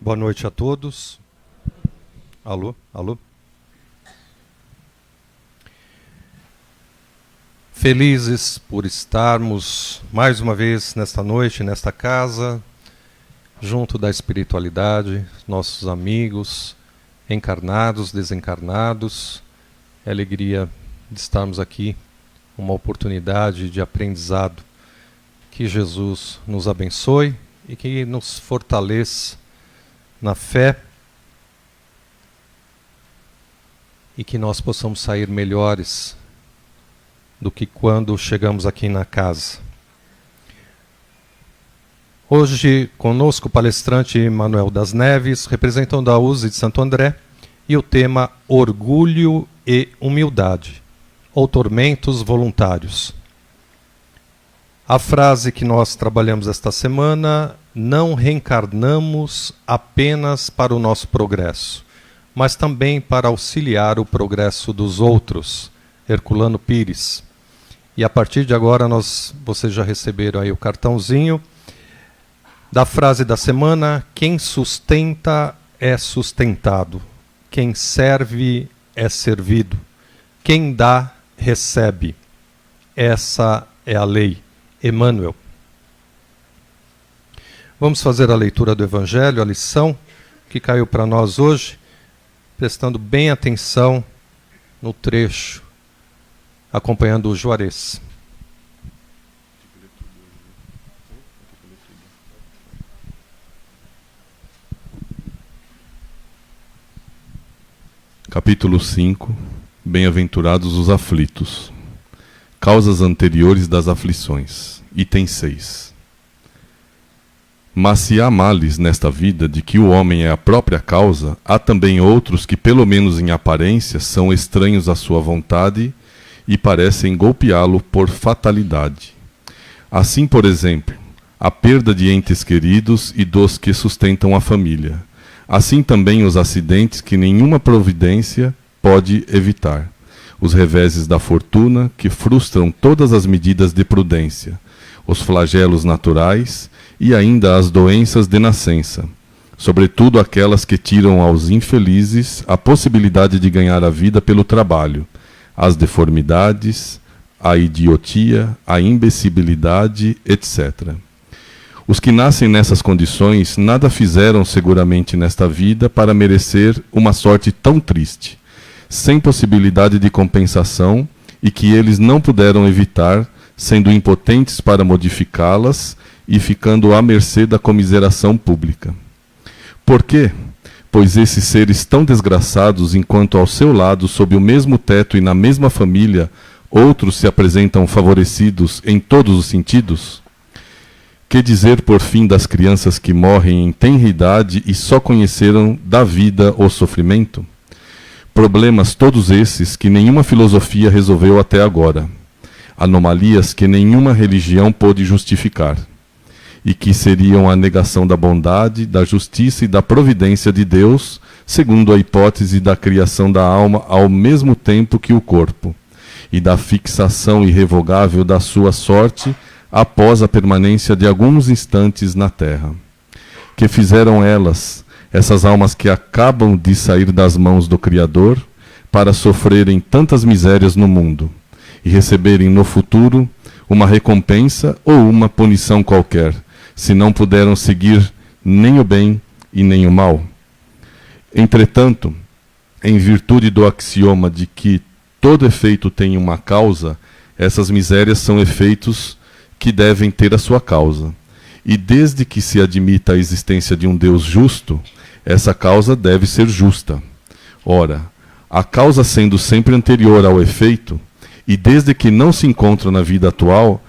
Boa noite a todos. Alô, alô. Felizes por estarmos mais uma vez nesta noite, nesta casa, junto da espiritualidade, nossos amigos, encarnados, desencarnados. É alegria de estarmos aqui, uma oportunidade de aprendizado. Que Jesus nos abençoe e que nos fortaleça na fé e que nós possamos sair melhores do que quando chegamos aqui na casa. Hoje, conosco o palestrante Manuel das Neves, representando a USE de Santo André, e o tema Orgulho e Humildade, ou Tormentos Voluntários. A frase que nós trabalhamos esta semana: não reencarnamos apenas para o nosso progresso, mas também para auxiliar o progresso dos outros. Herculano Pires. E a partir de agora vocês já receberam aí o cartãozinho da frase da semana: quem sustenta é sustentado, quem serve é servido, quem dá recebe. Essa é a lei. Emmanuel. Vamos fazer a leitura do Evangelho, a lição que caiu para nós hoje, prestando bem atenção no trecho, acompanhando o Juarez. Capítulo 5. Bem-aventurados os aflitos. Causas anteriores das aflições. Item 6. Mas se há males nesta vida de que o homem é a própria causa, há também outros que, pelo menos em aparência, são estranhos à sua vontade e parecem golpeá-lo por fatalidade. Assim, por exemplo, a perda de entes queridos e dos que sustentam a família. Assim também os acidentes que nenhuma providência pode evitar. Os reveses da fortuna que frustram todas as medidas de prudência, os flagelos naturais e ainda as doenças de nascença, sobretudo aquelas que tiram aos infelizes a possibilidade de ganhar a vida pelo trabalho, as deformidades, a idiotia, a imbecilidade, etc. Os que nascem nessas condições nada fizeram seguramente nesta vida para merecer uma sorte tão triste, sem possibilidade de compensação, e que eles não puderam evitar, sendo impotentes para modificá-las e ficando à mercê da comiseração pública. Por quê? Pois esses seres tão desgraçados, enquanto ao seu lado, sob o mesmo teto e na mesma família, outros se apresentam favorecidos em todos os sentidos? Que dizer, por fim, das crianças que morrem em tenra idade e só conheceram da vida o sofrimento? Problemas todos esses que nenhuma filosofia resolveu até agora. Anomalias que nenhuma religião pôde justificar. E que seriam a negação da bondade, da justiça e da providência de Deus, segundo a hipótese da criação da alma ao mesmo tempo que o corpo, e da fixação irrevogável da sua sorte após a permanência de alguns instantes na terra. Que fizeram elas, essas almas que acabam de sair das mãos do Criador, para sofrerem tantas misérias no mundo e receberem no futuro uma recompensa ou uma punição qualquer, se não puderam seguir nem o bem e nem o mal? Entretanto, em virtude do axioma de que todo efeito tem uma causa, essas misérias são efeitos que devem ter a sua causa. E desde que se admita a existência de um Deus justo, essa causa deve ser justa. Ora, a causa sendo sempre anterior ao efeito, e desde que não se encontra na vida atual,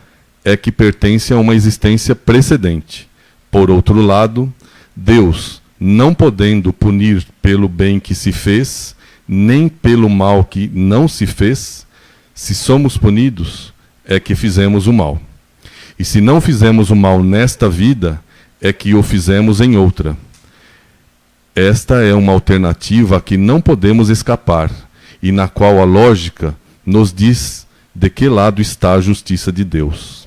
é que pertence a uma existência precedente. Por outro lado, Deus, não podendo punir pelo bem que se fez, nem pelo mal que não se fez, se somos punidos, é que fizemos o mal. E se não fizemos o mal nesta vida, é que o fizemos em outra. Esta é uma alternativa a que não podemos escapar, e na qual a lógica nos diz de que lado está a justiça de Deus.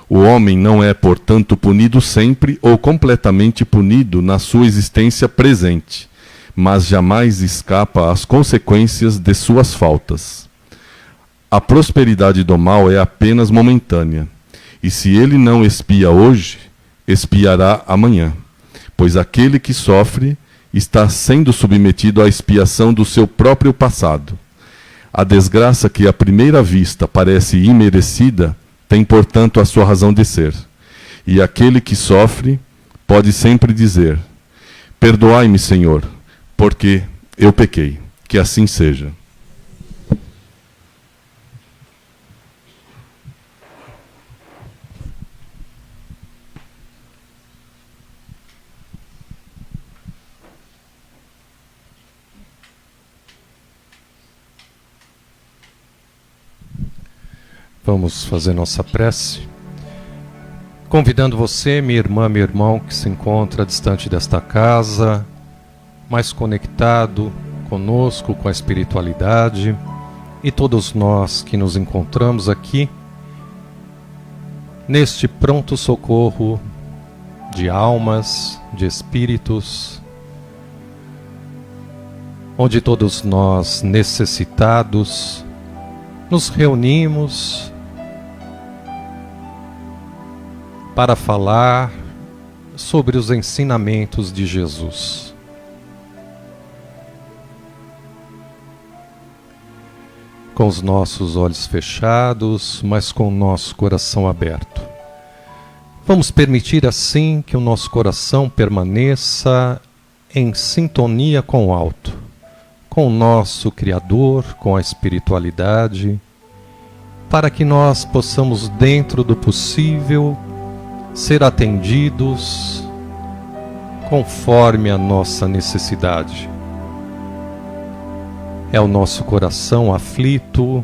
O homem não é, portanto, punido sempre ou completamente punido na sua existência presente, mas jamais escapa às consequências de suas faltas. A prosperidade do mal é apenas momentânea, e se ele não expia hoje, expiará amanhã, pois aquele que sofre está sendo submetido à expiação do seu próprio passado. A desgraça que à primeira vista parece imerecida tem, portanto, a sua razão de ser. E aquele que sofre pode sempre dizer: perdoai-me, Senhor, porque eu pequei. Que assim seja. Vamos fazer nossa prece, convidando você, minha irmã, meu irmão, que se encontra distante desta casa, mais conectado conosco, com a espiritualidade, e todos nós que nos encontramos aqui, neste pronto socorro de almas, de espíritos, onde todos nós necessitados nos reunimos para falar sobre os ensinamentos de Jesus. Com os nossos olhos fechados, mas com o nosso coração aberto. Vamos permitir assim que o nosso coração permaneça em sintonia com o alto, com o nosso Criador, com a espiritualidade, para que nós possamos, dentro do possível, ser atendidos conforme a nossa necessidade. É o nosso coração aflito,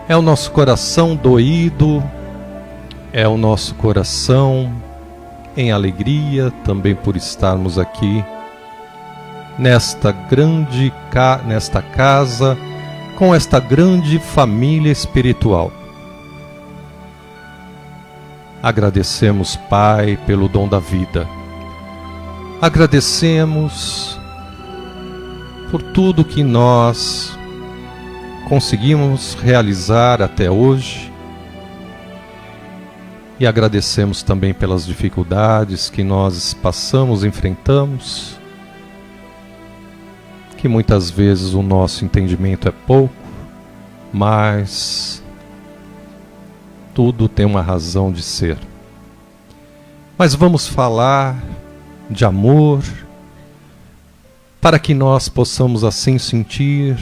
é o nosso coração doído, é o nosso coração em alegria também por estarmos aqui nesta casa, com esta grande família espiritual. Agradecemos, Pai, pelo dom da vida. Agradecemos por tudo que nós conseguimos realizar até hoje. E agradecemos também pelas dificuldades que nós passamos, enfrentamos, que muitas vezes o nosso entendimento é pouco, mas tudo tem uma razão de ser. Mas vamos falar de amor, para que nós possamos assim sentir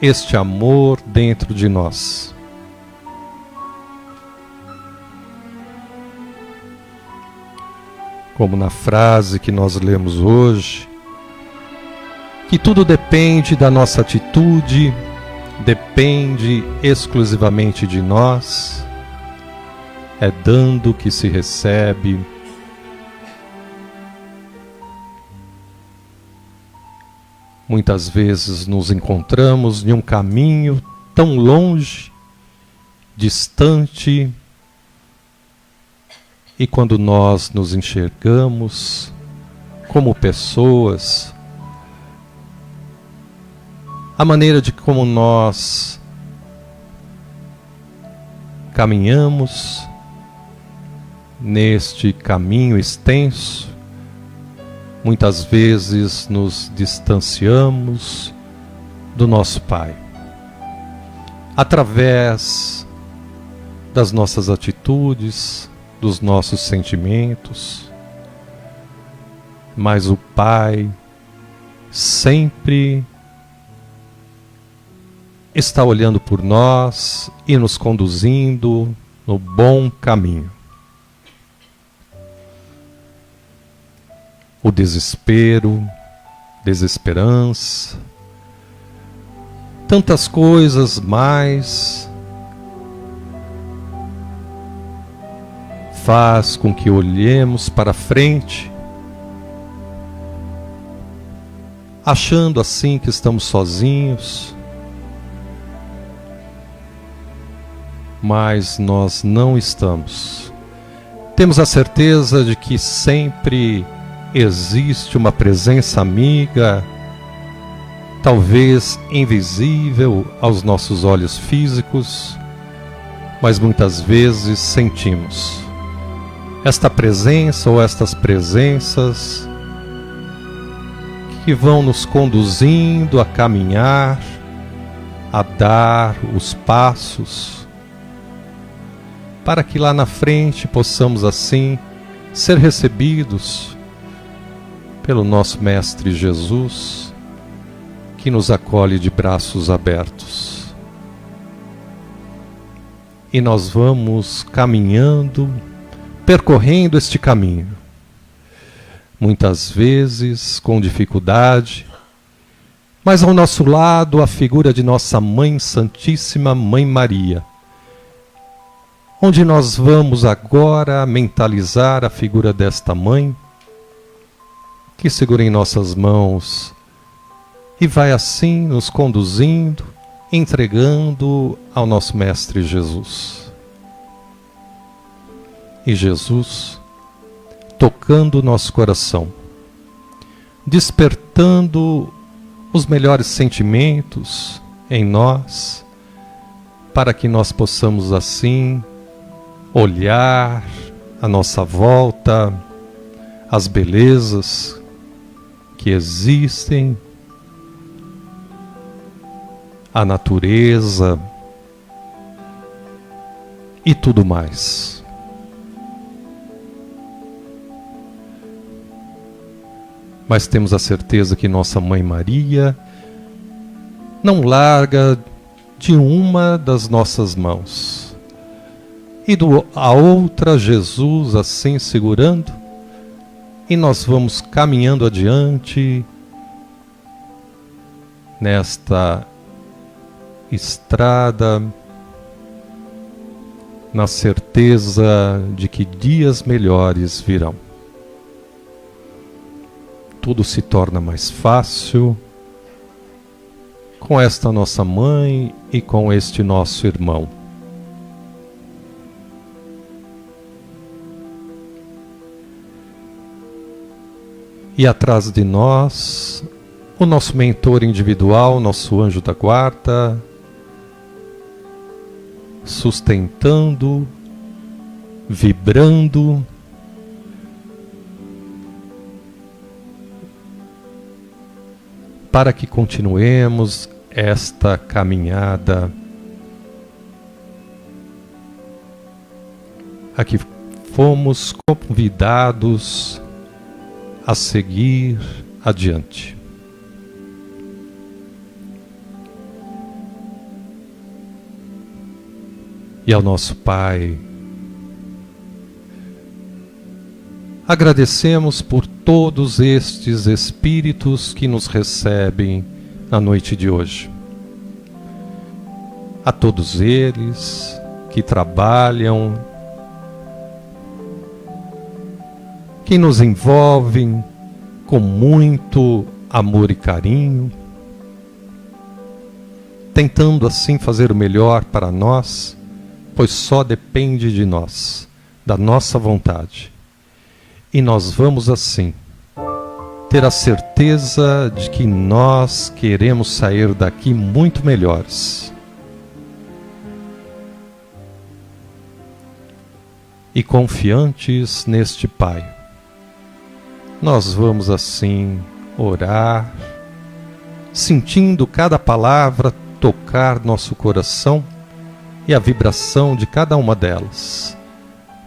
este amor dentro de nós. Como na frase que nós lemos hoje, que tudo depende da nossa atitude, depende exclusivamente de nós, é dando que se recebe. Muitas vezes nos encontramos em um caminho tão longe, distante, e quando nós nos enxergamos como pessoas, a maneira de como nós caminhamos neste caminho extenso, muitas vezes nos distanciamos do nosso Pai, através das nossas atitudes, dos nossos sentimentos, mas o Pai sempre está olhando por nós e nos conduzindo no bom caminho. O desespero, desesperança, tantas coisas mais faz com que olhemos para frente, achando assim que estamos sozinhos, mas nós não estamos. Temos a certeza de que sempre existe uma presença amiga, talvez invisível aos nossos olhos físicos, mas muitas vezes sentimos esta presença ou estas presenças que vão nos conduzindo a caminhar, a dar os passos, para que lá na frente possamos assim ser recebidos pelo nosso Mestre Jesus, que nos acolhe de braços abertos. E nós vamos caminhando, percorrendo este caminho, muitas vezes com dificuldade, mas ao nosso lado a figura de nossa Mãe Santíssima, Mãe Maria, onde nós vamos agora mentalizar a figura desta Mãe, que segura em nossas mãos e vai assim nos conduzindo, entregando ao nosso Mestre Jesus. E Jesus, tocando o nosso coração, despertando os melhores sentimentos em nós, para que nós possamos assim olhar à nossa volta as belezas que existem, a natureza e tudo mais. Mas temos a certeza que nossa Mãe Maria não larga de uma das nossas mãos, e a outra Jesus assim segurando, e nós vamos caminhando adiante nesta estrada, na certeza de que dias melhores virão. Tudo se torna mais fácil com esta nossa mãe e com este nosso irmão. E atrás de nós, o nosso mentor individual, nosso anjo da guarda, sustentando, vibrando, para que continuemos esta caminhada a que fomos convidados a seguir adiante. E ao nosso Pai, agradecemos por todos estes espíritos que nos recebem na noite de hoje. A todos eles que trabalham, que nos envolvem com muito amor e carinho, tentando assim fazer o melhor para nós, pois só depende de nós, da nossa vontade. E nós vamos assim ter a certeza de que nós queremos sair daqui muito melhores. E confiantes neste Pai, nós vamos assim orar, sentindo cada palavra tocar nosso coração e a vibração de cada uma delas,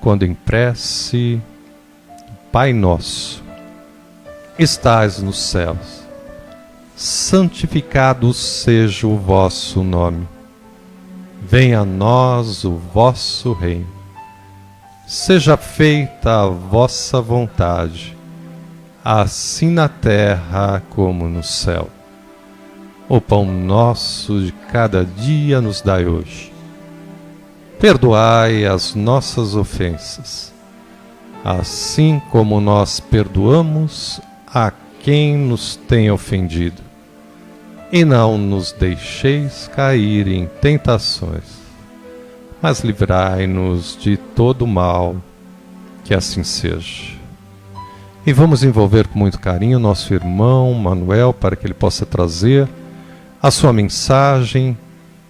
quando em prece: Pai nosso, estais nos céus, santificado seja o vosso nome. Venha a nós o vosso reino. Seja feita a vossa vontade, assim na terra como no céu. O pão nosso de cada dia nos dai hoje. Perdoai as nossas ofensas, assim como nós perdoamos a quem nos tem ofendido. E não nos deixeis cair em tentações, mas livrai-nos de todo mal, que assim seja. E vamos envolver com muito carinho nosso irmão Manuel, para que ele possa trazer a sua mensagem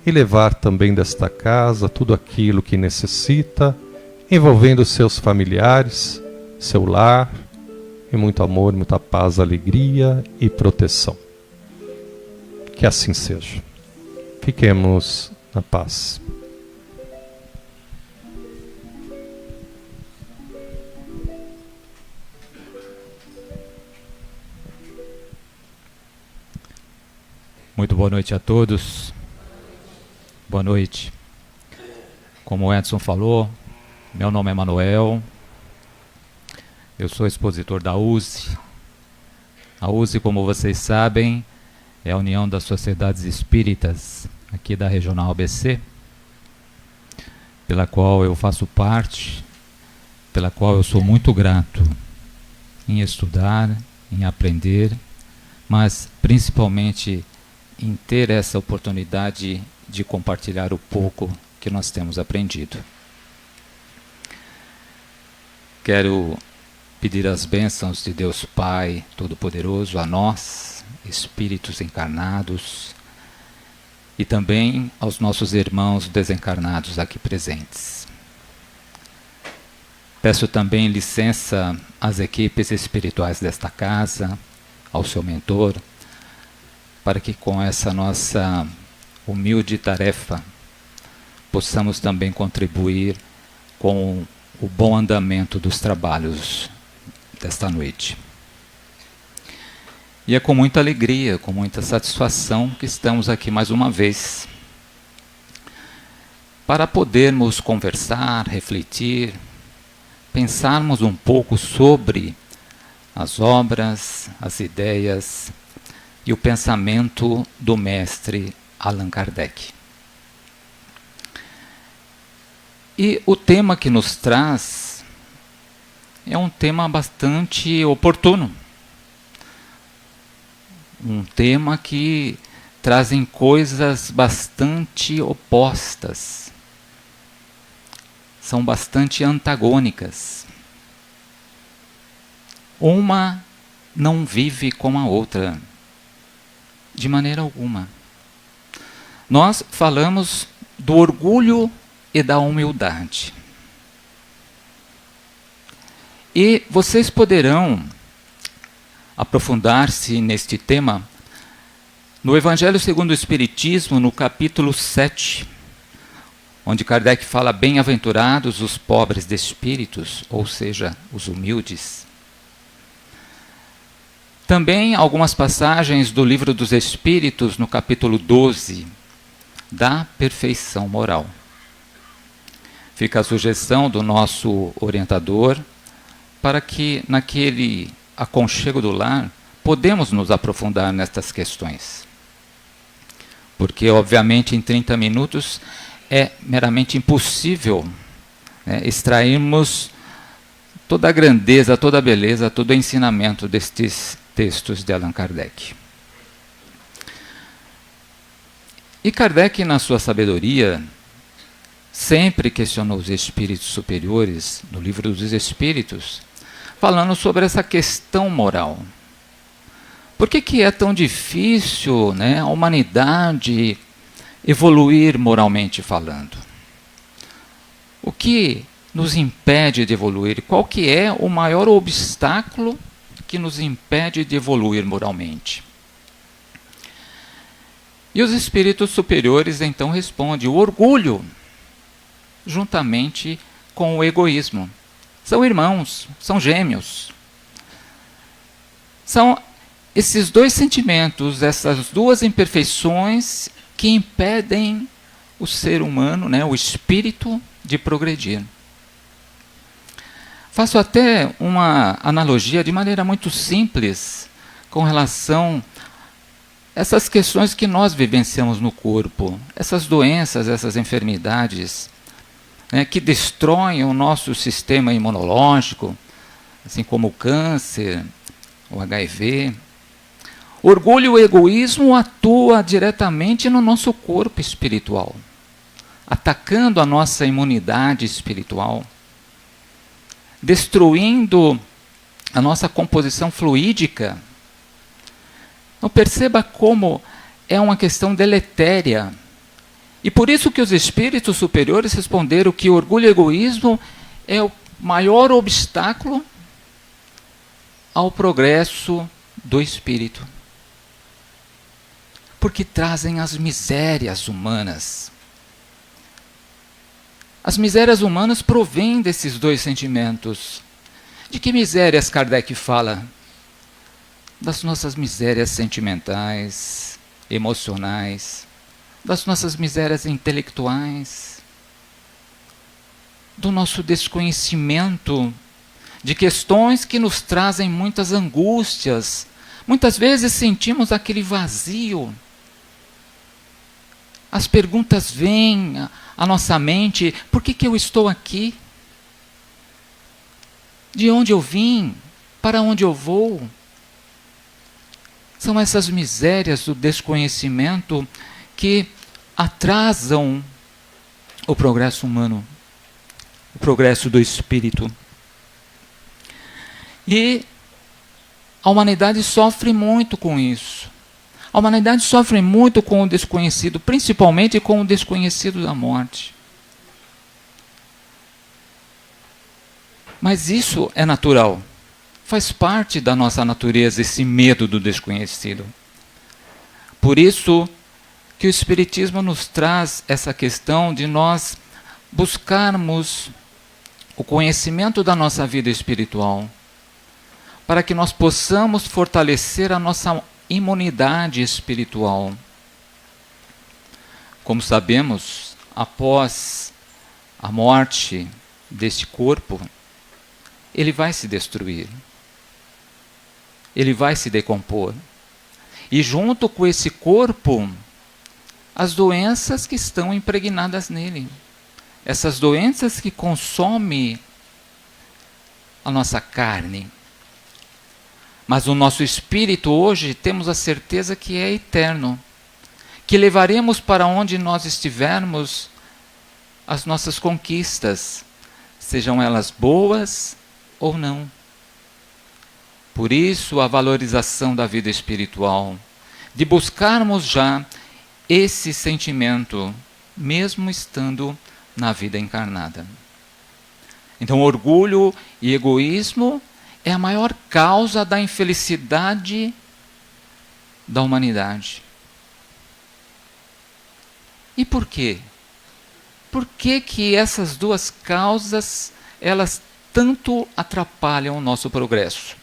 e levar também desta casa tudo aquilo que necessita, envolvendo seus familiares, seu lar, e muito amor, muita paz, alegria e proteção. Que assim seja. Fiquemos na paz. Muito boa noite a todos. Boa noite. Como o Edson falou, meu nome é Manuel. Eu sou expositor da USE. A USE, como vocês sabem, é a União das Sociedades Espíritas aqui da Regional ABC, pela qual eu faço parte, pela qual eu sou muito grato em estudar, em aprender, mas principalmente em ter essa oportunidade de compartilhar o pouco que nós temos aprendido. Quero pedir as bênçãos de Deus Pai Todo-Poderoso a nós, espíritos encarnados, e também aos nossos irmãos desencarnados aqui presentes. Peço também licença às equipes espirituais desta casa, ao seu mentor, para que com essa nossa humilde tarefa possamos também contribuir com o bom andamento dos trabalhos desta noite. E é com muita alegria, com muita satisfação que estamos aqui mais uma vez, para podermos conversar, refletir, pensarmos um pouco sobre as obras, as ideias e o pensamento do mestre Allan Kardec. E o tema que nos traz é um tema bastante oportuno. Um tema que trazem coisas bastante opostas. São bastante antagônicas. Uma não vive com a outra, de maneira alguma. Nós falamos do orgulho e da humildade. E vocês poderão aprofundar-se neste tema no Evangelho segundo o Espiritismo, no capítulo 7, onde Kardec fala: bem-aventurados os pobres de espíritos, ou seja, os humildes. Também algumas passagens do Livro dos Espíritos, no capítulo 12, da perfeição moral. Fica a sugestão do nosso orientador para que naquele aconchego do lar podemos nos aprofundar nestas questões. Porque, obviamente, em 30 minutos é meramente impossível, né, extrairmos toda a grandeza, toda a beleza, todo o ensinamento destes textos de Allan Kardec. E Kardec, na sua sabedoria, sempre questionou os espíritos superiores, no Livro dos Espíritos, falando sobre essa questão moral. Por que é tão difícil, né, a humanidade evoluir moralmente falando? O que nos impede de evoluir? Qual que é o maior obstáculo que nos impede de evoluir moralmente? E os espíritos superiores então respondem: o orgulho, juntamente com o egoísmo. São irmãos, são gêmeos. São esses dois sentimentos, essas duas imperfeições que impedem o ser humano, né, o espírito, de progredir. Faço até uma analogia de maneira muito simples com relação a essas questões que nós vivenciamos no corpo, essas doenças, essas enfermidades, né, que destroem o nosso sistema imunológico, assim como o câncer, o HIV. O orgulho e o egoísmo atuam diretamente no nosso corpo espiritual, atacando a nossa imunidade espiritual, destruindo a nossa composição fluídica. Então perceba como é uma questão deletéria. E por isso que os espíritos superiores responderam que o orgulho e o egoísmo é o maior obstáculo ao progresso do espírito. Porque trazem as misérias humanas. As misérias humanas provêm desses dois sentimentos. De que misérias Kardec fala? Das nossas misérias sentimentais, emocionais, das nossas misérias intelectuais, do nosso desconhecimento de questões que nos trazem muitas angústias. Muitas vezes sentimos aquele vazio. As perguntas vêm à nossa mente: por que eu estou aqui? De onde eu vim? Para onde eu vou? São essas misérias do desconhecimento que atrasam o progresso humano, o progresso do espírito. E a humanidade sofre muito com isso. A humanidade sofre muito com o desconhecido, principalmente com o desconhecido da morte. Mas isso é natural. Faz parte da nossa natureza esse medo do desconhecido. Por isso que o Espiritismo nos traz essa questão de nós buscarmos o conhecimento da nossa vida espiritual, para que nós possamos fortalecer a nossa imunidade espiritual. Como sabemos, após a morte deste corpo, ele vai se destruir. Ele vai se decompor. E junto com esse corpo, as doenças que estão impregnadas nele. Essas doenças que consomem a nossa carne. Mas o nosso espírito hoje temos a certeza que é eterno. Que levaremos para onde nós estivermos as nossas conquistas, sejam elas boas ou não. Por isso a valorização da vida espiritual, de buscarmos já esse sentimento, mesmo estando na vida encarnada. Então, orgulho e egoísmo é a maior causa da infelicidade da humanidade. E por quê? Por que que essas duas causas, elas tanto atrapalham o nosso progresso?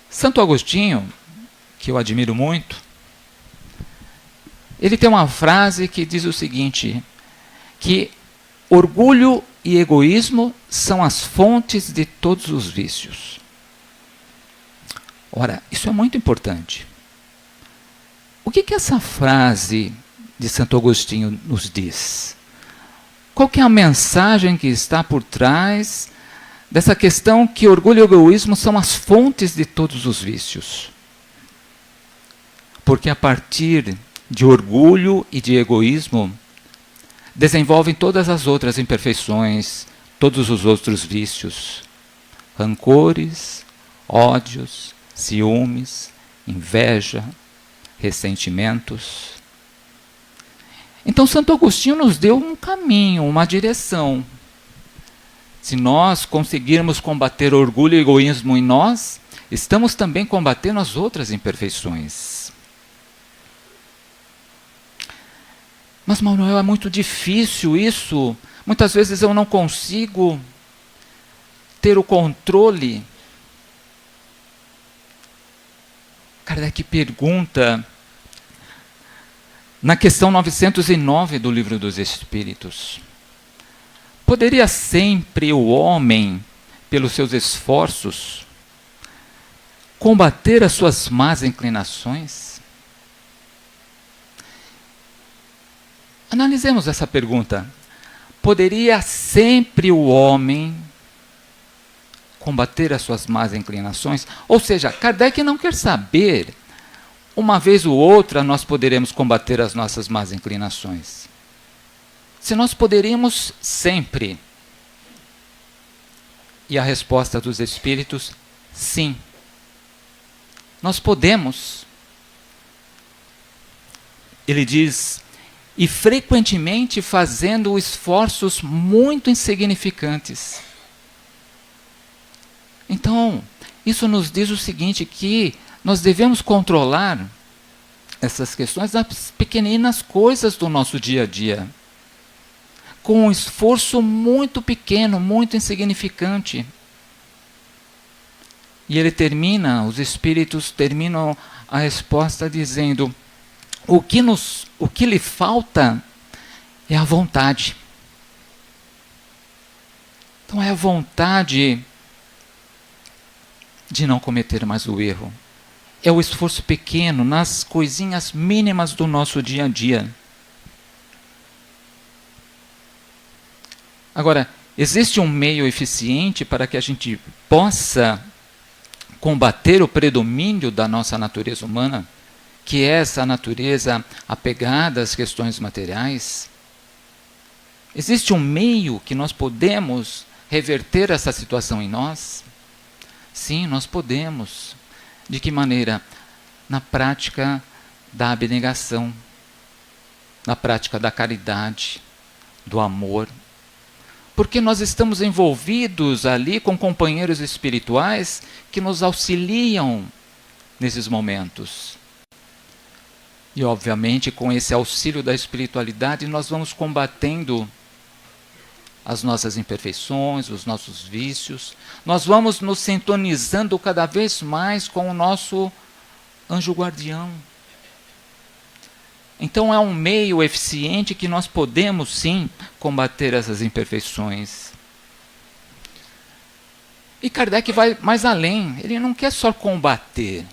Santo Agostinho, que eu admiro muito, ele tem uma frase que diz o seguinte, que orgulho e egoísmo são as fontes de todos os vícios. Ora, isso é muito importante. O que essa frase de Santo Agostinho nos diz? Qual que é a mensagem que está por trás dessa questão que orgulho e egoísmo são as fontes de todos os vícios? Porque a partir de orgulho e de egoísmo desenvolvem todas as outras imperfeições, todos os outros vícios, rancores, ódios, ciúmes, inveja, ressentimentos. Então Santo Agostinho nos deu um caminho, uma direção. Se nós conseguirmos combater o orgulho e o egoísmo em nós, estamos também combatendo as outras imperfeições. Mas, Manuel, é muito difícil isso. Muitas vezes eu não consigo ter o controle. Kardec pergunta, na questão 909 do Livro dos Espíritos, poderia sempre o homem, pelos seus esforços, combater as suas más inclinações? Analisemos essa pergunta. Poderia sempre o homem combater as suas más inclinações? Ou seja, Kardec não quer saber uma vez ou outra nós poderemos combater as nossas más inclinações. Se nós poderíamos sempre. E a resposta dos Espíritos, sim. Nós podemos. Ele diz, e frequentemente fazendo esforços muito insignificantes. Então, isso nos diz o seguinte, que nós devemos controlar essas questões das pequeninas coisas do nosso dia a dia, com um esforço muito pequeno, muito insignificante. E ele termina, os Espíritos terminam a resposta dizendo, o que lhe falta é a vontade. Então é a vontade de não cometer mais o erro. É o esforço pequeno, nas coisinhas mínimas do nosso dia a dia. Agora, existe um meio eficiente para que a gente possa combater o predomínio da nossa natureza humana, que é essa natureza apegada às questões materiais? Existe um meio que nós podemos reverter essa situação em nós? Sim, nós podemos. De que maneira? Na prática da abnegação, na prática da caridade, do amor. Porque nós estamos envolvidos ali com companheiros espirituais que nos auxiliam nesses momentos. E, obviamente, com esse auxílio da espiritualidade, nós vamos combatendo as nossas imperfeições, os nossos vícios. Nós vamos nos sintonizando cada vez mais com o nosso anjo guardião. Então é um meio eficiente que nós podemos sim combater essas imperfeições. E Kardec vai mais além, ele não quer só combater.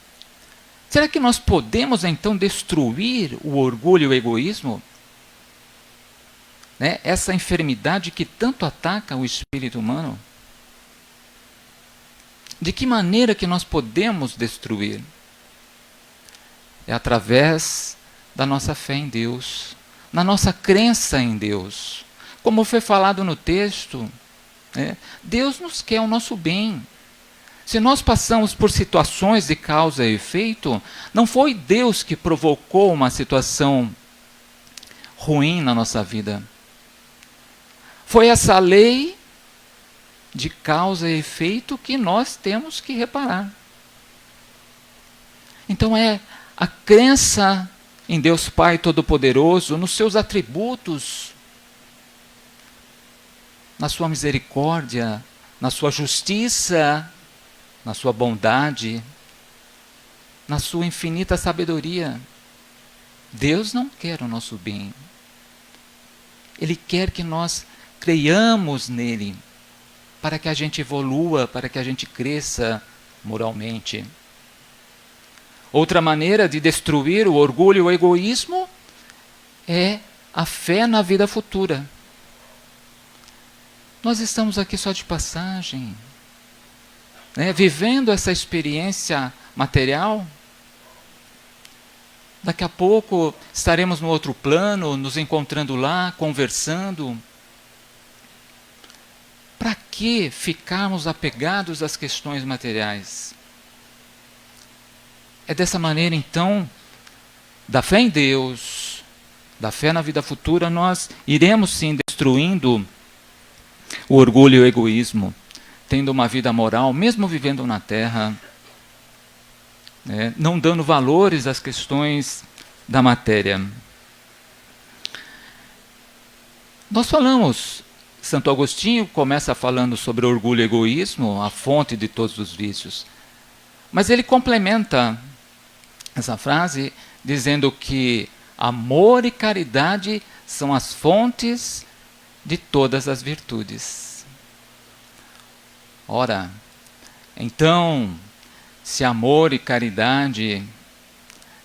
Será que nós podemos então destruir o orgulho e o egoísmo? Né? Essa enfermidade que tanto ataca o espírito humano? De que maneira que nós podemos destruir? É através da nossa fé em Deus, na nossa crença em Deus. Como foi falado no texto, Deus nos quer o nosso bem. Se nós passamos por situações de causa e efeito, não foi Deus que provocou uma situação ruim na nossa vida. Foi essa lei de causa e efeito que nós temos que reparar. Então é a crença em Deus Pai Todo-Poderoso, nos seus atributos, na sua misericórdia, na sua justiça, na sua bondade, na sua infinita sabedoria. Deus não quer o nosso bem. Ele quer que nós creiamos nele, para que a gente evolua, para que a gente cresça moralmente. Outra maneira de destruir o orgulho e o egoísmo é a fé na vida futura. Nós estamos aqui só de passagem, vivendo essa experiência material. Daqui a pouco estaremos no outro plano, nos encontrando lá, conversando. Para que ficarmos apegados às questões materiais? É dessa maneira, então, da fé em Deus, da fé na vida futura, nós iremos sim destruindo o orgulho e o egoísmo, tendo uma vida moral, mesmo vivendo na Terra, não dando valores às questões da matéria. Nós falamos, Santo Agostinho começa falando sobre orgulho e egoísmo, a fonte de todos os vícios. Mas ele complementa essa frase dizendo que amor e caridade são as fontes de todas as virtudes. Ora, então, se amor e caridade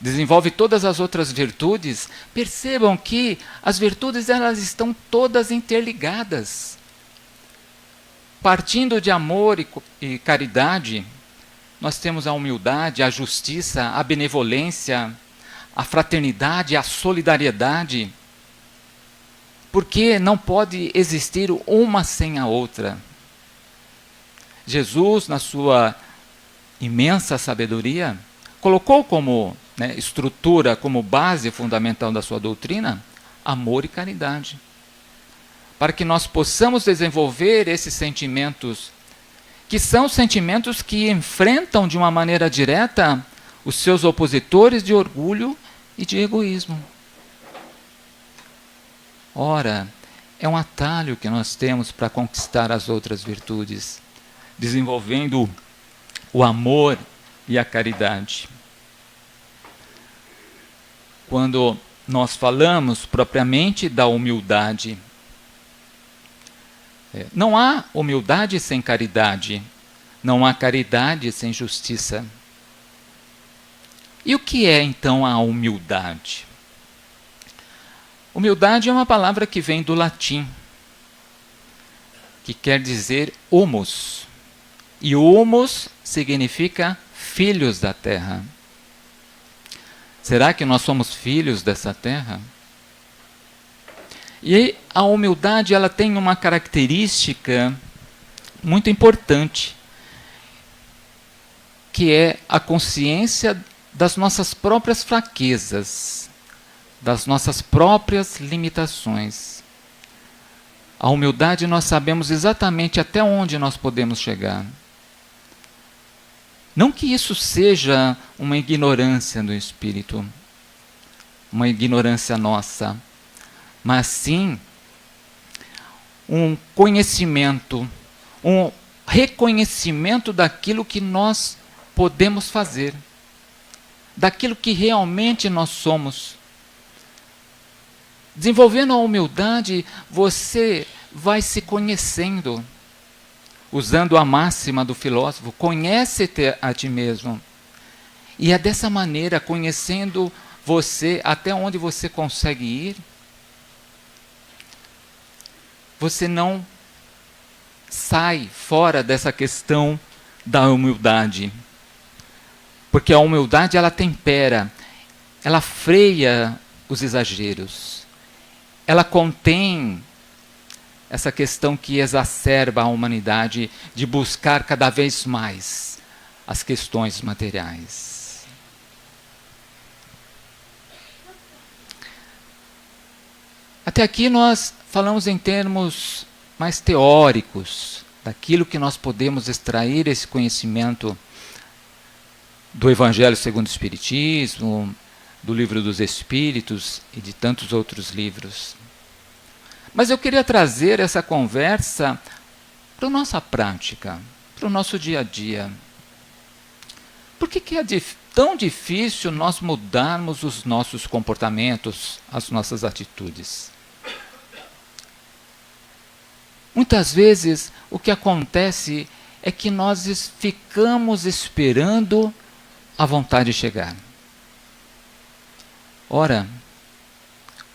desenvolve todas as outras virtudes, percebam que as virtudes elas estão todas interligadas. Partindo de amor e caridade, nós temos a humildade, a justiça, a benevolência, a fraternidade, a solidariedade? Porque não pode existir uma sem a outra. Jesus, na sua imensa sabedoria, colocou como estrutura, como base fundamental da sua doutrina, amor e caridade. Para que nós possamos desenvolver esses sentimentos, que são sentimentos que enfrentam de uma maneira direta os seus opositores de orgulho e de egoísmo. Ora, é um atalho que nós temos para conquistar as outras virtudes, desenvolvendo o amor e a caridade. Quando nós falamos propriamente da humildade, não há humildade sem caridade, não há caridade sem justiça. E o que é então a humildade? Humildade é uma palavra que vem do latim, que quer dizer humus. E humus significa filhos da terra. Será que nós somos filhos dessa terra? E a humildade, ela tem uma característica muito importante, que é a consciência das nossas próprias fraquezas, das nossas próprias limitações. A humildade, nós sabemos exatamente até onde nós podemos chegar. Não que isso seja uma ignorância do espírito, uma ignorância nossa, mas sim um conhecimento, um reconhecimento daquilo que nós podemos fazer, daquilo que realmente nós somos. Desenvolvendo a humildade, você vai se conhecendo. Usando a máxima do filósofo, conhece-te a ti mesmo. E é dessa maneira, conhecendo você, até onde você consegue ir, você não sai fora dessa questão da humildade. Porque a humildade, ela tempera, ela freia os exageros. Ela contém essa questão que exacerba a humanidade de buscar cada vez mais as questões materiais. Até aqui nós falamos em termos mais teóricos, daquilo que nós podemos extrair esse conhecimento do Evangelho segundo o Espiritismo, do Livro dos Espíritos e de tantos outros livros. Mas eu queria trazer essa conversa para a nossa prática, para o nosso dia a dia. Por que é tão difícil nós mudarmos os nossos comportamentos, as nossas atitudes? Muitas vezes o que acontece é que nós ficamos esperando a vontade chegar. Ora,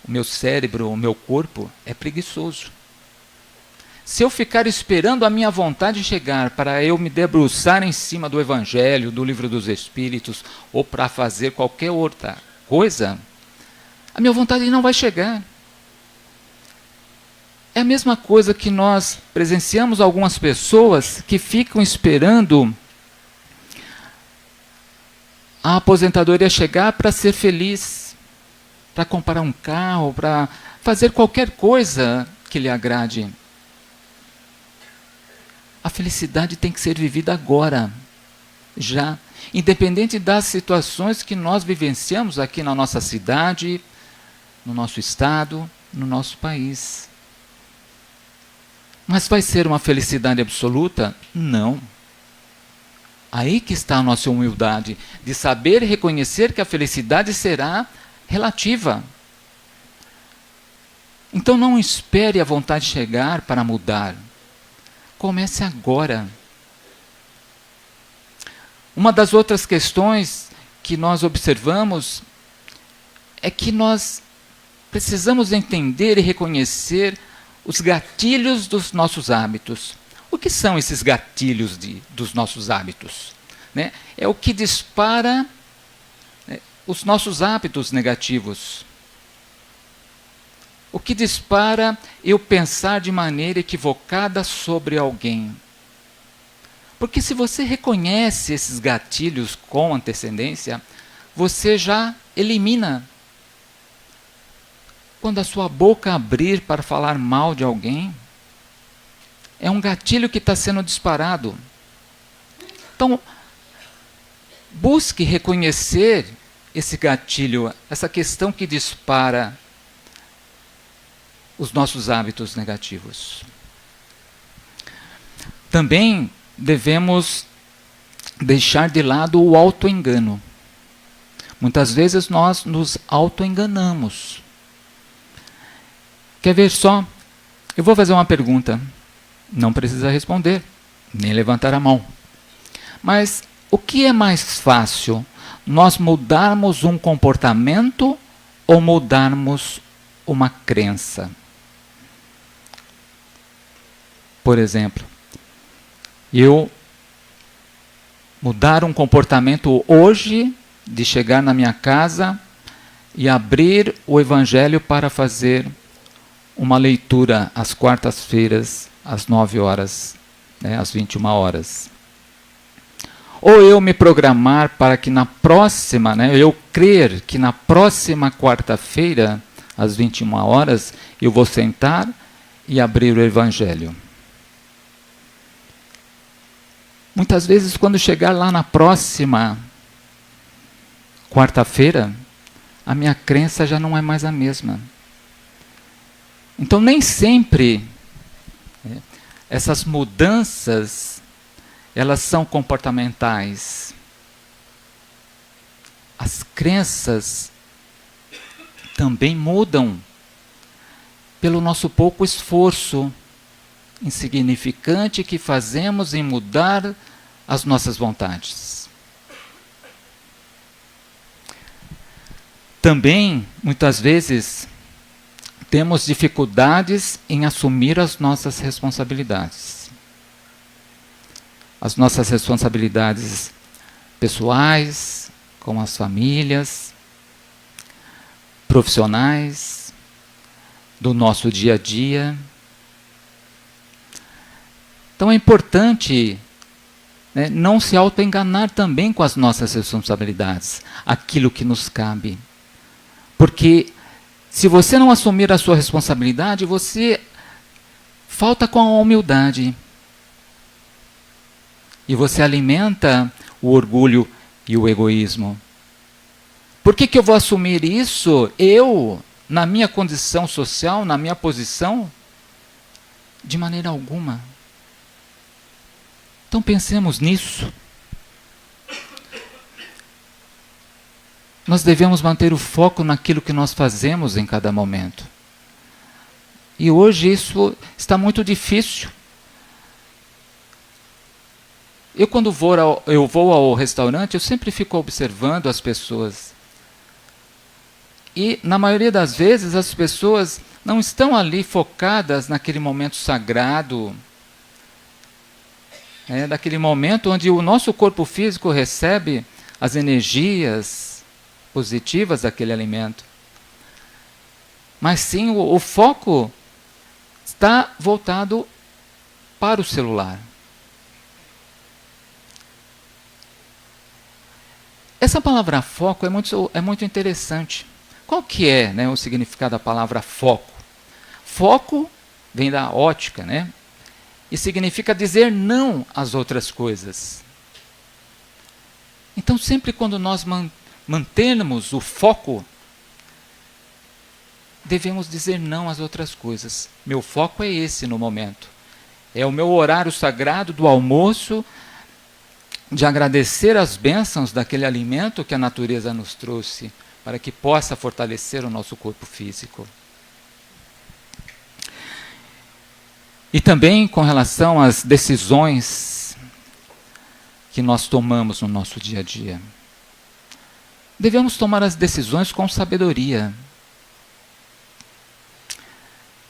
o meu cérebro, o meu corpo é preguiçoso. Se eu ficar esperando a minha vontade chegar para eu me debruçar em cima do Evangelho, do Livro dos Espíritos, ou para fazer qualquer outra coisa, a minha vontade não vai chegar. É a mesma coisa que nós presenciamos algumas pessoas que ficam esperando a aposentadoria chegar para ser feliz, para comprar um carro, para fazer qualquer coisa que lhe agrade. A felicidade tem que ser vivida agora, já, independente das situações que nós vivenciamos aqui na nossa cidade, no nosso estado, no nosso país. Mas vai ser uma felicidade absoluta? Não. Aí que está a nossa humildade, de saber reconhecer que a felicidade será relativa. Então não espere a vontade chegar para mudar. Comece agora. Uma das outras questões que nós observamos é que nós precisamos entender e reconhecer os gatilhos dos nossos hábitos. O que são esses gatilhos dos nossos hábitos? né, é o que dispara, né, os nossos hábitos negativos. O que dispara eu pensar de maneira equivocada sobre alguém. Porque se você reconhece esses gatilhos com antecedência, você já elimina. Quando a sua boca abrir para falar mal de alguém, é um gatilho que está sendo disparado. Então, busque reconhecer esse gatilho, essa questão que dispara os nossos hábitos negativos. Também devemos deixar de lado o autoengano. Muitas vezes nós nos autoenganamos. Quer ver só? Eu vou fazer uma pergunta. Não precisa responder, nem levantar a mão. Mas o que é mais fácil? Nós mudarmos um comportamento ou mudarmos uma crença? Por exemplo, eu mudar um comportamento hoje de chegar na minha casa e abrir o Evangelho para fazer uma leitura às quartas-feiras, às 9 horas, né, às 21 horas. Ou eu me programar para que na próxima, né, eu crer que na próxima quarta-feira, às 21 horas, eu vou sentar e abrir o Evangelho. Muitas vezes, quando chegar lá na próxima quarta-feira, a minha crença já não é mais a mesma. Então, nem sempre essas mudanças, elas são comportamentais. As crenças também mudam pelo nosso pouco esforço insignificante que fazemos em mudar as nossas vontades. Também, muitas vezes, temos dificuldades em assumir as nossas responsabilidades. As nossas responsabilidades pessoais, com as famílias, profissionais, do nosso dia a dia. Então é importante, né, não se autoenganar também com as nossas responsabilidades, aquilo que nos cabe. Porque se você não assumir a sua responsabilidade, você falta com a humildade. E você alimenta o orgulho e o egoísmo. Por que eu vou assumir isso? Eu, na minha condição social, na minha posição? De maneira alguma. Então pensemos nisso. Nós devemos manter o foco naquilo que nós fazemos em cada momento. E hoje isso está muito difícil. Eu quando vou ao restaurante, eu sempre fico observando as pessoas. E na maioria das vezes as pessoas não estão ali focadas naquele momento sagrado, daquele momento onde o nosso corpo físico recebe as energias positivas daquele alimento. Mas sim, o foco está voltado para o celular. Essa palavra foco é muito interessante. Qual que é, né, o significado da palavra foco? Foco vem da ótica, né? E significa dizer não às outras coisas. Então, sempre quando nós mantermos o foco, devemos dizer não às outras coisas. Meu foco é esse no momento. É o meu horário sagrado do almoço, de agradecer as bênçãos daquele alimento que a natureza nos trouxe, para que possa fortalecer o nosso corpo físico. E também com relação às decisões que nós tomamos no nosso dia a dia. Devemos tomar as decisões com sabedoria.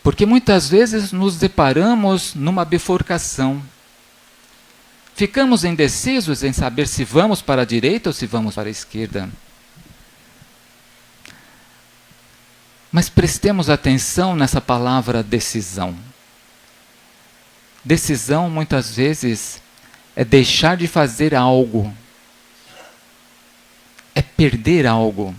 Porque muitas vezes nos deparamos numa bifurcação. Ficamos indecisos em saber se vamos para a direita ou se vamos para a esquerda. Mas prestemos atenção nessa palavra decisão. Decisão, muitas vezes, é deixar de fazer algo. É perder algo.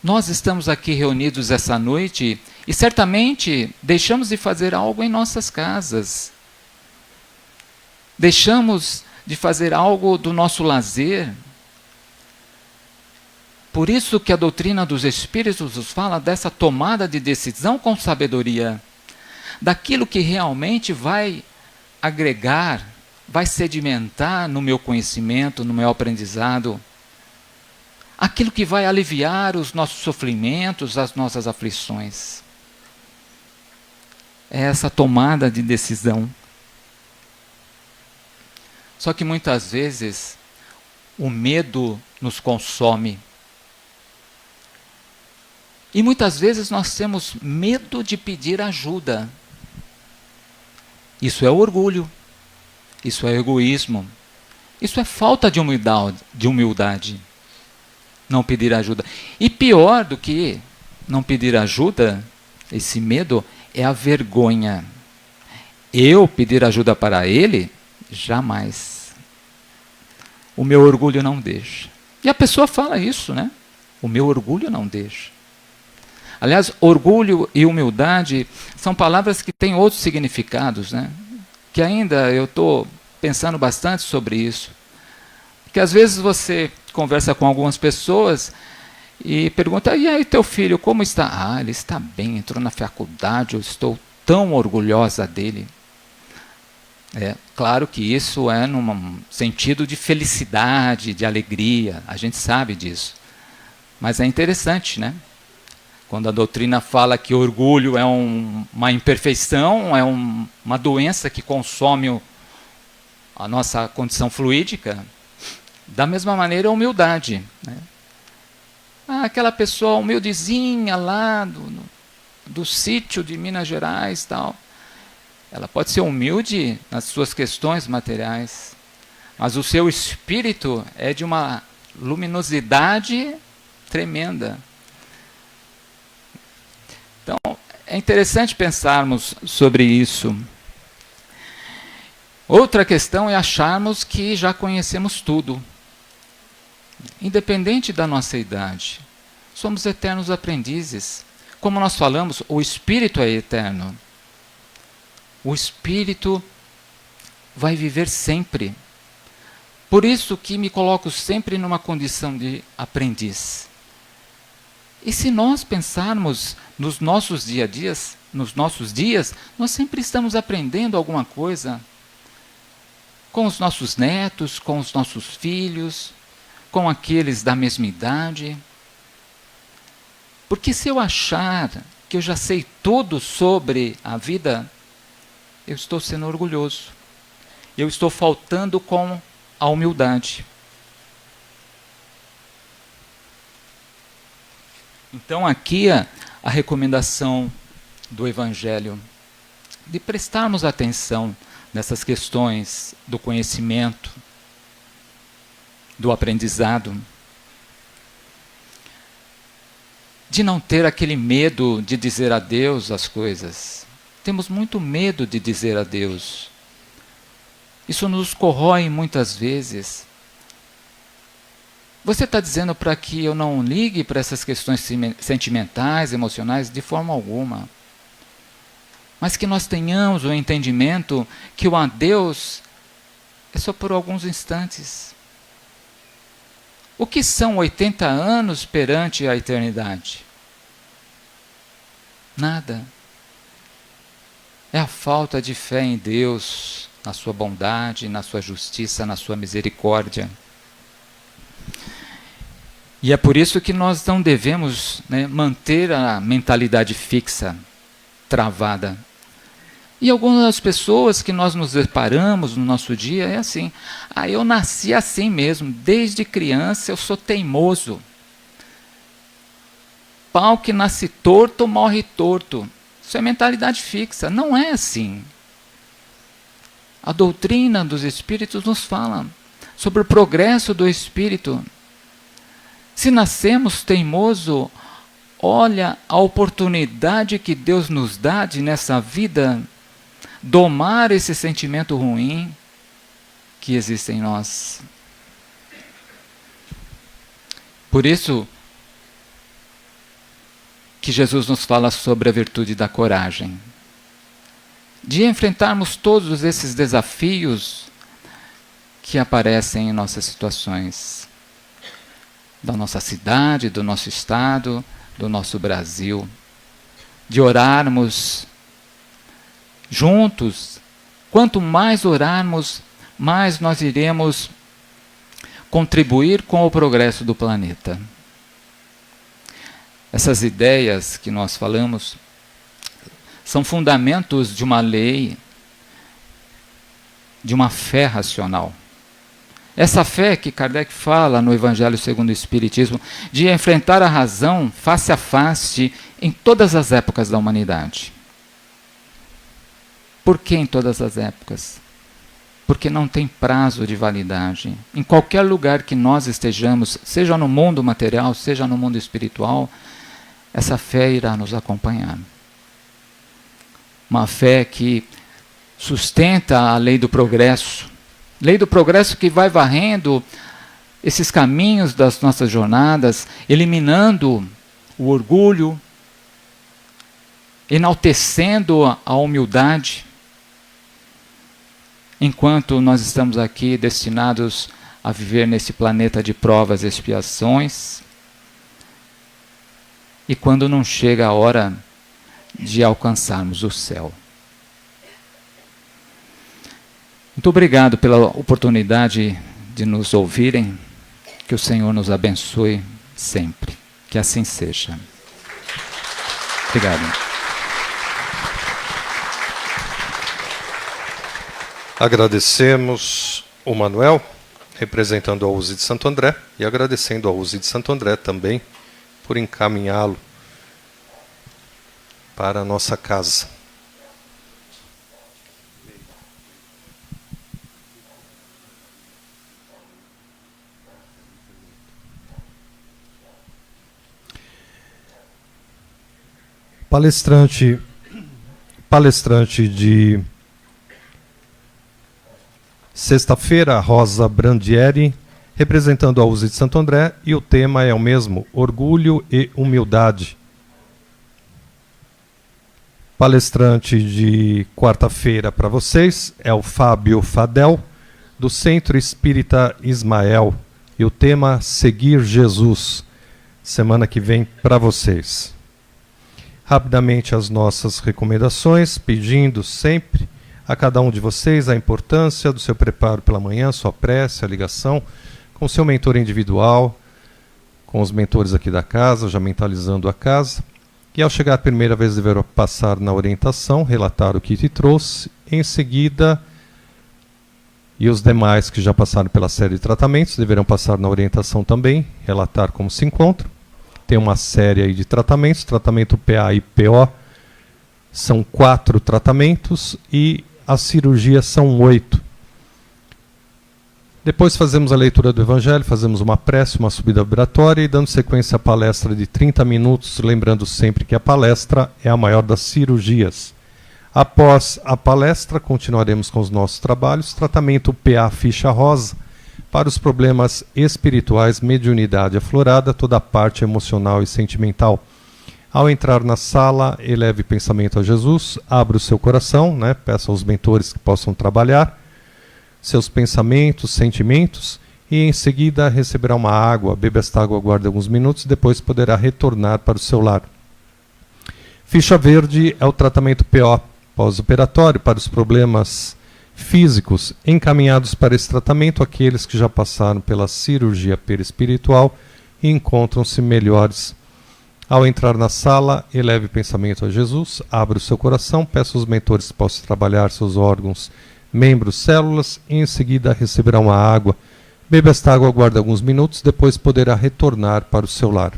Nós estamos aqui reunidos essa noite e certamente deixamos de fazer algo em nossas casas. Deixamos de fazer algo do nosso lazer. Por isso que a doutrina dos Espíritos nos fala dessa tomada de decisão com sabedoria, daquilo que realmente vai agregar, vai sedimentar no meu conhecimento, no meu aprendizado, aquilo que vai aliviar os nossos sofrimentos, as nossas aflições. É essa tomada de decisão. Só que muitas vezes o medo nos consome. E muitas vezes nós temos medo de pedir ajuda. Isso é orgulho. Isso é egoísmo. Isso é falta de humildade. Não pedir ajuda. E pior do que não pedir ajuda, esse medo, é a vergonha. Eu pedir ajuda para ele? Jamais. O meu orgulho não deixa. E a pessoa fala isso, né? O meu orgulho não deixa. Aliás, orgulho e humildade são palavras que têm outros significados, né? Que ainda eu estou pensando bastante sobre isso. Porque às vezes você conversa com algumas pessoas e pergunta, e aí teu filho, como está? Ah, ele está bem, entrou na faculdade, eu estou tão orgulhosa dele. É claro que isso é num sentido de felicidade, de alegria, a gente sabe disso. Mas é interessante, né? Quando a doutrina fala que orgulho é uma imperfeição, é uma doença que consome a nossa condição fluídica, da mesma maneira a humildade. Né? Aquela pessoa humildezinha lá do sítio de Minas Gerais, tal, ela pode ser humilde nas suas questões materiais, mas o seu espírito é de uma luminosidade tremenda. Então, é interessante pensarmos sobre isso. Outra questão é acharmos que já conhecemos tudo. Independente da nossa idade, somos eternos aprendizes. Como nós falamos, o espírito é eterno. O espírito vai viver sempre. Por isso que me coloco sempre numa condição de aprendiz. E se nós pensarmos nos nossos dias, nós sempre estamos aprendendo alguma coisa com os nossos netos, com os nossos filhos, com aqueles da mesma idade. Porque se eu achar que eu já sei tudo sobre a vida, eu estou sendo orgulhoso. Eu estou faltando com a humildade. Então aqui a recomendação do Evangelho de prestarmos atenção nessas questões do conhecimento, do aprendizado, de não ter aquele medo de dizer a Deus as coisas. Temos muito medo de dizer a Deus. Isso nos corrói muitas vezes. Você está dizendo para que eu não ligue para essas questões sentimentais, emocionais, de forma alguma. Mas que nós tenhamos o entendimento que o adeus é só por alguns instantes. O que são 80 anos perante a eternidade? Nada. É a falta de fé em Deus, na sua bondade, na sua justiça, na sua misericórdia. E é por isso que nós não devemos, né, manter a mentalidade fixa, travada. E algumas pessoas que nós nos deparamos no nosso dia é assim, eu nasci assim mesmo, desde criança eu sou teimoso. Pau que nasce torto, morre torto. Isso é mentalidade fixa, não é assim. A doutrina dos espíritos nos fala sobre o progresso do espírito. Se nascemos teimoso, olha a oportunidade que Deus nos dá de, nessa vida, domar esse sentimento ruim que existe em nós. Por isso que Jesus nos fala sobre a virtude da coragem, de enfrentarmos todos esses desafios que aparecem em nossas situações, da nossa cidade, do nosso estado, do nosso Brasil, de orarmos juntos. Quanto mais orarmos, mais nós iremos contribuir com o progresso do planeta. Essas ideias que nós falamos são fundamentos de uma lei, de uma fé racional. Essa fé que Kardec fala no Evangelho segundo o Espiritismo, de enfrentar a razão face a face em todas as épocas da humanidade. Por que em todas as épocas? Porque não tem prazo de validade. Em qualquer lugar que nós estejamos, seja no mundo material, seja no mundo espiritual, essa fé irá nos acompanhar. Uma fé que sustenta a lei do progresso. Lei do progresso que vai varrendo esses caminhos das nossas jornadas, eliminando o orgulho, enaltecendo a humildade, enquanto nós estamos aqui destinados a viver nesse planeta de provas e expiações, e quando não chega a hora de alcançarmos o céu. Muito obrigado pela oportunidade de nos ouvirem. Que o Senhor nos abençoe sempre. Que assim seja. Obrigado. Agradecemos o Manuel, representando a USE de Santo André, e agradecendo a USE de Santo André também por encaminhá-lo para a nossa casa. Palestrante de sexta-feira, Rosa Brandieri, representando a USE de Santo André, e o tema é o mesmo, orgulho e humildade. Palestrante de quarta-feira para vocês é o Fábio Fadel, do Centro Espírita Ismael, e o tema Seguir Jesus, semana que vem para vocês. Rapidamente as nossas recomendações, pedindo sempre a cada um de vocês a importância do seu preparo pela manhã, sua prece, a ligação com o seu mentor individual, com os mentores aqui da casa, já mentalizando a casa. E ao chegar a primeira vez deverá passar na orientação, relatar o que te trouxe, em seguida, e os demais que já passaram pela série de tratamentos deverão passar na orientação também, relatar como se encontram. Tem uma série aí de tratamentos, tratamento PA e PO, são 4 tratamentos e as cirurgias são 8. Depois fazemos a leitura do Evangelho, fazemos uma prece, uma subida vibratória e dando sequência à palestra de 30 minutos, lembrando sempre que a palestra é a maior das cirurgias. Após a palestra, continuaremos com os nossos trabalhos, tratamento PA ficha rosa, para os problemas espirituais, mediunidade aflorada, toda a parte emocional e sentimental. Ao entrar na sala, eleve pensamento a Jesus, abra o seu coração, peça aos mentores que possam trabalhar seus pensamentos, sentimentos, e em seguida receberá uma água, beba esta água, aguarde alguns minutos, depois poderá retornar para o seu lar. Ficha verde é o tratamento PO, pós-operatório, para os problemas físicos, encaminhados para esse tratamento aqueles que já passaram pela cirurgia perispiritual e encontram-se melhores. Ao entrar na sala, eleve pensamento a Jesus, abra o seu coração, peça aos mentores que possam trabalhar seus órgãos, membros, células, e em seguida receberá uma água. Beba esta água, aguarde alguns minutos, depois poderá retornar para o seu lar.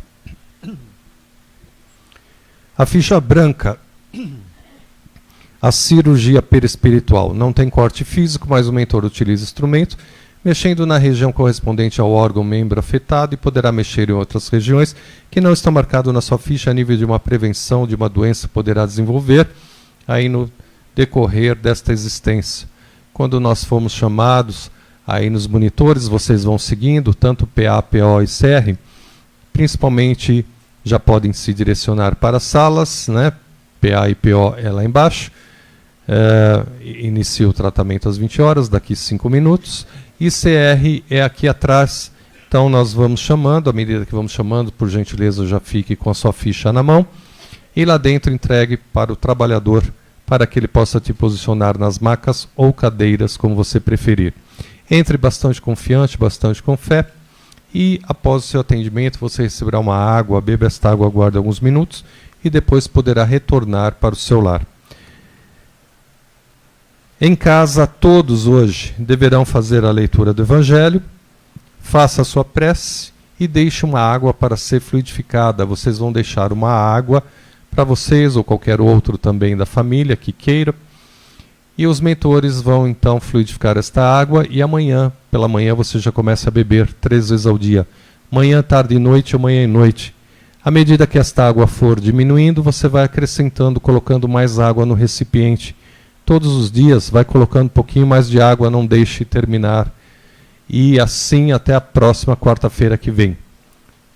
A ficha branca. A cirurgia perispiritual não tem corte físico, mas o mentor utiliza instrumento, mexendo na região correspondente ao órgão membro afetado e poderá mexer em outras regiões que não estão marcadas na sua ficha a nível de uma prevenção de uma doença que poderá desenvolver aí no decorrer desta existência. Quando nós fomos chamados aí nos monitores, vocês vão seguindo, tanto PA, PO e CR, principalmente já podem se direcionar para as salas, né? PA e PO é lá embaixo. Inicia o tratamento às 20 horas, daqui 5 minutos. E CR é aqui atrás. Então nós vamos chamando, à medida que vamos chamando, por gentileza, já fique com a sua ficha na mão. E lá dentro entregue para o trabalhador, para que ele possa te posicionar nas macas ou cadeiras, como você preferir. Entre bastante confiante, bastante com fé. E após o seu atendimento, você receberá uma água, beba esta água, aguarde alguns minutos e depois poderá retornar para o seu lar. Em casa, todos hoje deverão fazer a leitura do Evangelho, faça a sua prece e deixe uma água para ser fluidificada. Vocês vão deixar uma água para vocês ou qualquer outro também da família que queira. E os mentores vão então fluidificar esta água e amanhã, pela manhã, você já começa a beber 3 vezes ao dia. Manhã, tarde e noite ou manhã e noite. À medida que esta água for diminuindo, você vai acrescentando, colocando mais água no recipiente. Todos os dias vai colocando um pouquinho mais de água, não deixe terminar. E assim até a próxima quarta-feira que vem.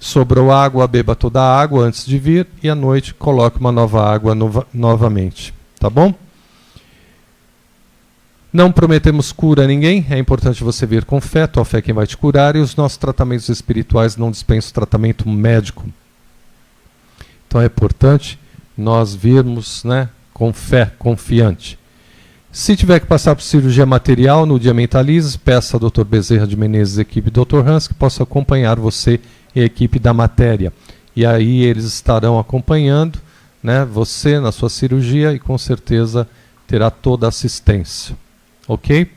Sobrou água, beba toda a água antes de vir e à noite coloque uma nova água novamente. Tá bom? Não prometemos cura a ninguém, é importante você vir com fé, tua fé é quem vai te curar, e os nossos tratamentos espirituais não dispensam tratamento médico. Então é importante nós virmos, né, com fé, confiante. Se tiver que passar por cirurgia material, no dia Mentalize, peça ao Dr. Bezerra de Menezes, equipe Dr. Hans, que possa acompanhar você e a equipe da matéria. E aí eles estarão acompanhando, né, você na sua cirurgia e com certeza terá toda a assistência. Ok?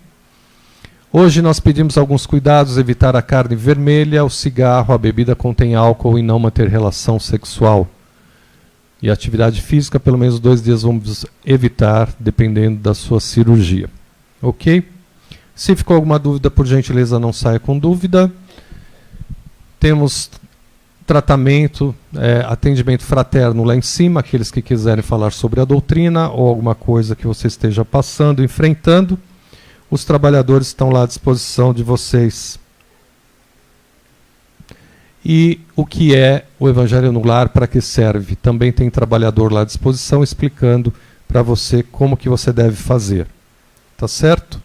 Hoje nós pedimos alguns cuidados, evitar a carne vermelha, o cigarro, a bebida contém álcool e não manter relação sexual. E a atividade física, pelo menos 2 dias vamos evitar, dependendo da sua cirurgia. Ok? Se ficou alguma dúvida, por gentileza, não saia com dúvida. Temos tratamento, atendimento fraterno lá em cima, aqueles que quiserem falar sobre a doutrina ou alguma coisa que você esteja passando, enfrentando. Os trabalhadores estão lá à disposição de vocês. E o que é o Evangelho no Lar, para que serve? Também tem trabalhador lá à disposição explicando para você como que você deve fazer. Tá certo?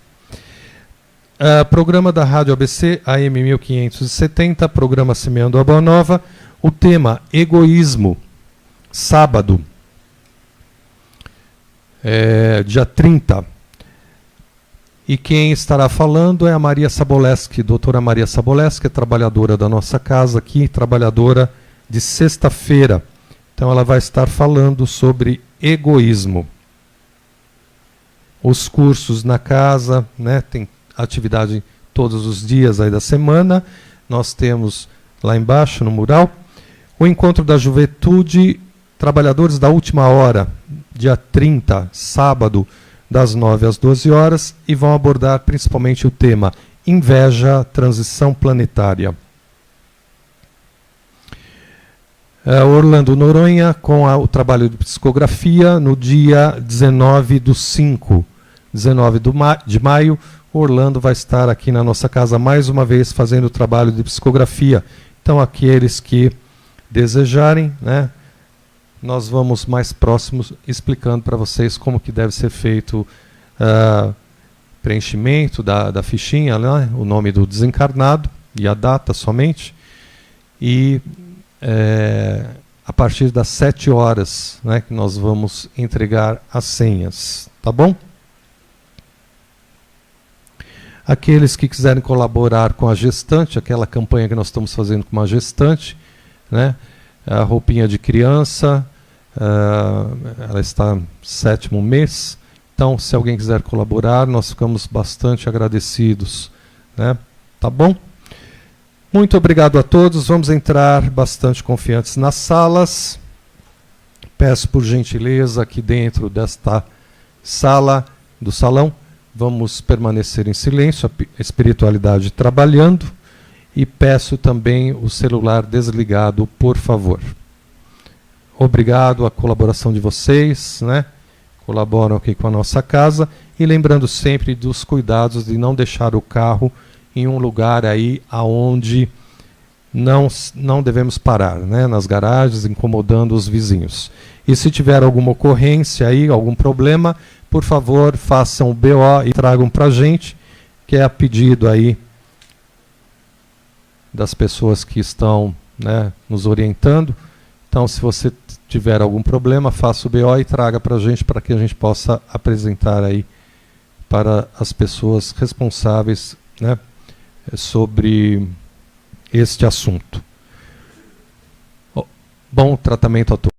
Programa da Rádio ABC, AM 1570, programa Semeando a Boa Nova. O tema, egoísmo, sábado, dia 30. E quem estará falando é a Maria Saboleski, doutora Maria Saboleski, trabalhadora da nossa casa aqui, trabalhadora de sexta-feira. Então ela vai estar falando sobre egoísmo. Os cursos na casa, né, tem atividade todos os dias aí da semana. Nós temos lá embaixo no mural o Encontro da Juventude, Trabalhadores da Última Hora, dia 30, sábado, das 9 às 12 horas, e vão abordar principalmente o tema Inveja, Transição Planetária. Orlando Noronha, com o trabalho de psicografia, no dia 19/5, 19 de maio, Orlando vai estar aqui na nossa casa mais uma vez fazendo o trabalho de psicografia. Então, aqueles que desejarem, né, nós vamos mais próximos explicando para vocês como que deve ser feito preenchimento da fichinha, né, o nome do desencarnado e a data somente. E a partir das 7 horas, né, que nós vamos entregar as senhas. Tá bom? Aqueles que quiserem colaborar com a gestante, aquela campanha que nós estamos fazendo com uma gestante, né, a roupinha de criança, ela está no 7º mês. Então, se alguém quiser colaborar, nós ficamos bastante agradecidos, né? Tá bom? Muito obrigado a todos. Vamos entrar bastante confiantes nas salas. Peço por gentileza aqui dentro desta do salão, vamos permanecer em silêncio, a espiritualidade trabalhando, e peço também o celular desligado, por favor. Obrigado à colaboração de vocês, né? Colaboram aqui com a nossa casa, e lembrando sempre dos cuidados de não deixar o carro em um lugar aí aonde não devemos parar, né? Nas garagens, incomodando os vizinhos. E se tiver alguma ocorrência aí, algum problema, por favor, façam o BO e tragam para a gente, que é a pedido aí das pessoas que estão, né, nos orientando. Então, se você tiver algum problema, faça o BO e traga para a gente, para que a gente possa apresentar aí para as pessoas responsáveis, né, sobre este assunto. Bom tratamento a todos.